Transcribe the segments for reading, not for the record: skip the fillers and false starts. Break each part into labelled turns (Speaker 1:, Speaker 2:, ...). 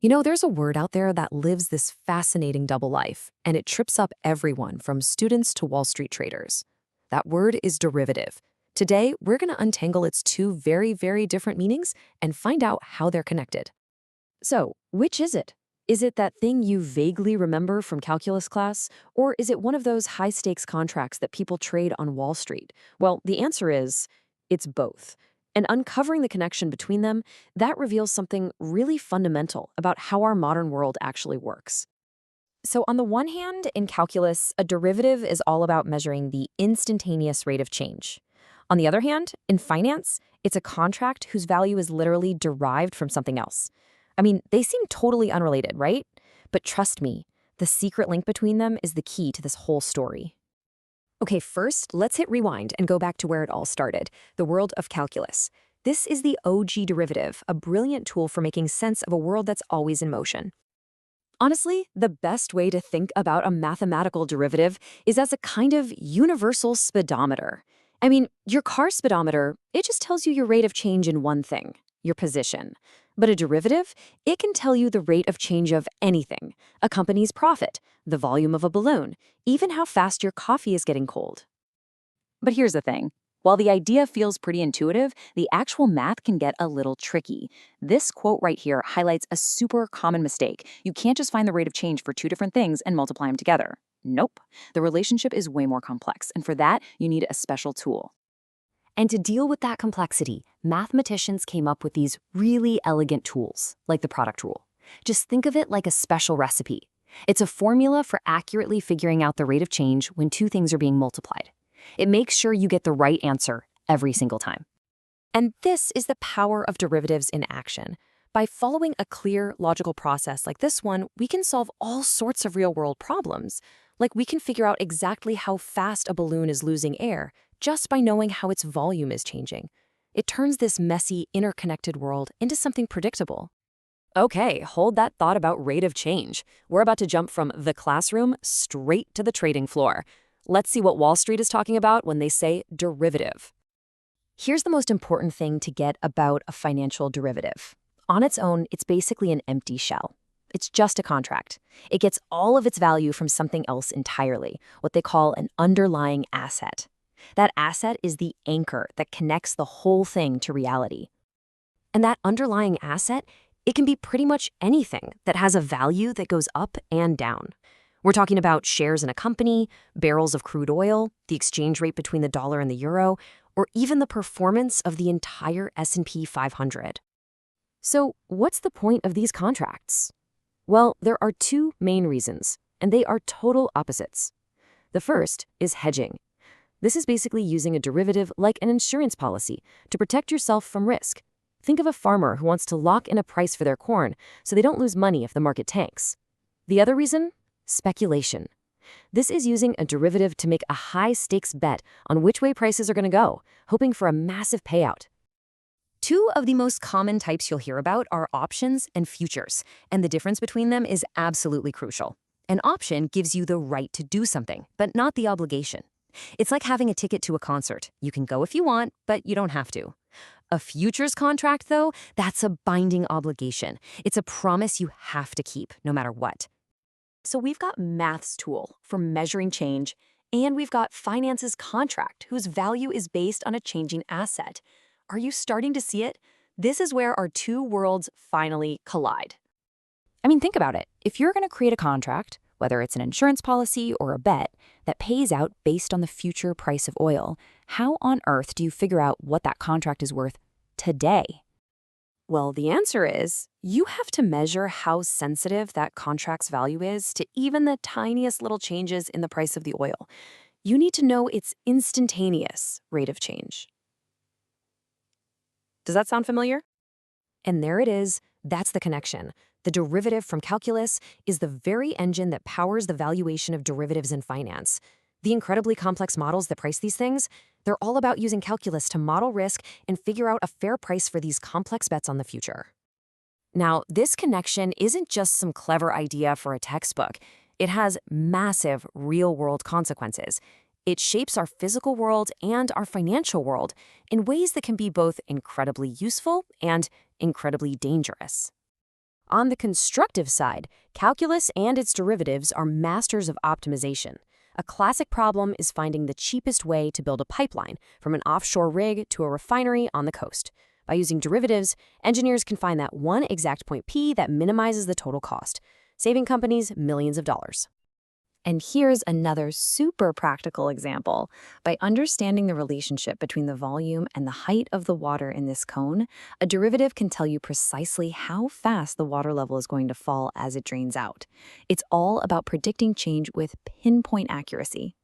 Speaker 1: There's a word out there that lives this fascinating double life, and it trips up everyone from students to Wall Street traders. That word is derivative. Today, we're going to untangle its two very, very different meanings and find out how they're connected. So, which is it? Is it that thing you vaguely remember from calculus class? Or is it one of those high stakes contracts that people trade on Wall Street? Well, the answer is it's both. And uncovering the connection between them, that reveals something really fundamental about how our modern world actually works. So, on the one hand, in calculus, a derivative is all about measuring the instantaneous rate of change. On the other hand, in finance, it's a contract whose value is literally derived from something else. I mean, they seem totally unrelated, right? But trust me, the secret link between them is the key to this whole story. Okay, first, let's hit rewind and go back to where it all started, the world of calculus. This is the OG derivative, a brilliant tool for making sense of a world that's always in motion. Honestly, the best way to think about a mathematical derivative is as a kind of universal speedometer. I mean, your car speedometer, it just tells you your rate of change in one thing, your position. But a derivative, it can tell you the rate of change of anything, a company's profit, the volume of a balloon, even how fast your coffee is getting cold.
Speaker 2: But here's the thing. While the idea feels pretty intuitive, the actual math can get a little tricky. This quote right here highlights a super common mistake. You can't just find the rate of change for two different things and multiply them together. Nope. The relationship is way more complex, and for that, you need a special tool.
Speaker 3: And to deal with that complexity, mathematicians came up with these really elegant tools, like the product rule. Just think of it like a special recipe. It's a formula for accurately figuring out the rate of change when two things are being multiplied. It makes sure you get the right answer every single time.
Speaker 1: And this is the power of derivatives in action. By following a clear, logical process like this one, we can solve all sorts of real-world problems. Like we can figure out exactly how fast a balloon is losing air just by knowing how its volume is changing. It turns this messy, interconnected world into something predictable. Okay, hold that thought about rate of change. We're about to jump from the classroom straight to the trading floor. Let's see what Wall Street is talking about when they say derivative. Here's the most important thing to get about a financial derivative. On its own, it's basically an empty shell. It's just a contract. It gets all of its value from something else entirely, what they call an underlying asset. That asset is the anchor that connects the whole thing to reality. And that underlying asset, it can be pretty much anything that has a value that goes up and down. We're talking about shares in a company, barrels of crude oil, the exchange rate between the dollar and the euro, or even the performance of the entire S&P 500. So, what's the point of these contracts? Well, there are two main reasons, and they are total opposites. The first is hedging. This is basically using a derivative like an insurance policy to protect yourself from risk. Think of a farmer who wants to lock in a price for their corn so they don't lose money if the market tanks. The other reason? Speculation. This is using a derivative to make a high-stakes bet on which way prices are going to go, hoping for a massive payout. Two of the most common types you'll hear about are options and futures, and the difference between them is absolutely crucial. An option gives you the right to do something, but not the obligation. It's like having a ticket to a concert. You can go if you want, but you don't have to. A futures contract, though, that's a binding obligation. It's a promise you have to keep, no matter what. So we've got math's tool for measuring change, and we've got finance's contract, whose value is based on a changing asset. Are you starting to see it? This is where our two worlds finally collide.
Speaker 3: I mean, think about it. If you're going to create a contract, whether it's an insurance policy or a bet, that pays out based on the future price of oil, how on earth do you figure out what that contract is worth today?
Speaker 1: Well, the answer is you have to measure how sensitive that contract's value is to even the tiniest little changes in the price of the oil. You need to know its instantaneous rate of change. Does that sound familiar? And there it is. That's the connection. The derivative from calculus is the very engine that powers the valuation of derivatives in finance. The incredibly complex models that price these things, they're all about using calculus to model risk and figure out a fair price for these complex bets on the future. Now, this connection isn't just some clever idea for a textbook. It has massive real-world consequences. It shapes our physical world and our financial world in ways that can be both incredibly useful and incredibly dangerous.
Speaker 4: On the constructive side, calculus and its derivatives are masters of optimization. A classic problem is finding the cheapest way to build a pipeline from an offshore rig to a refinery on the coast. By using derivatives, engineers can find that one exact point P that minimizes the total cost, saving companies millions of dollars.
Speaker 2: And here's another super practical example. By understanding the relationship between the volume and the height of the water in this cone, a derivative can tell you precisely how fast the water level is going to fall as it drains out. It's all about predicting change with pinpoint accuracy.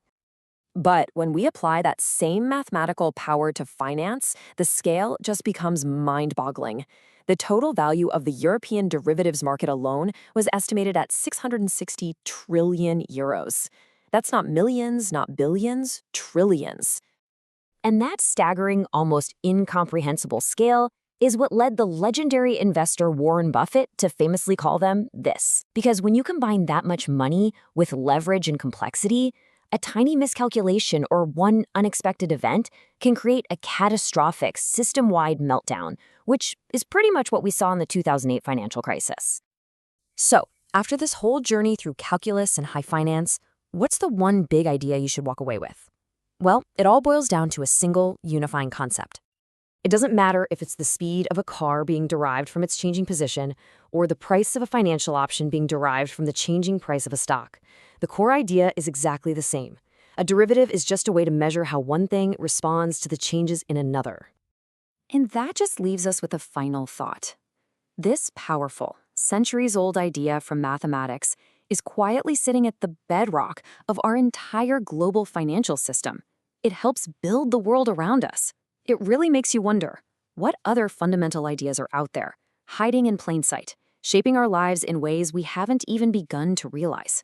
Speaker 1: But when we apply that same mathematical power to finance, the scale just becomes mind-boggling. The total value of the European derivatives market alone was estimated at 660 trillion euros. That's not millions, not billions, trillions.
Speaker 3: And that staggering, almost incomprehensible scale is what led the legendary investor Warren Buffett to famously call them this. Because when you combine that much money with leverage and complexity, a tiny miscalculation or one unexpected event can create a catastrophic system-wide meltdown, which is pretty much what we saw in the 2008 financial crisis.
Speaker 4: So, after this whole journey through calculus and high finance, what's the one big idea you should walk away with? Well, it all boils down to a single unifying concept. It doesn't matter if it's the speed of a car being derived from its changing position or the price of a financial option being derived from the changing price of a stock. The core idea is exactly the same. A derivative is just a way to measure how one thing responds to the changes in another.
Speaker 2: And that just leaves us with a final thought. This powerful, centuries-old idea from mathematics is quietly sitting at the bedrock of our entire global financial system. It helps build the world around us. It really makes you wonder, what other fundamental ideas are out there, hiding in plain sight, shaping our lives in ways we haven't even begun to realize?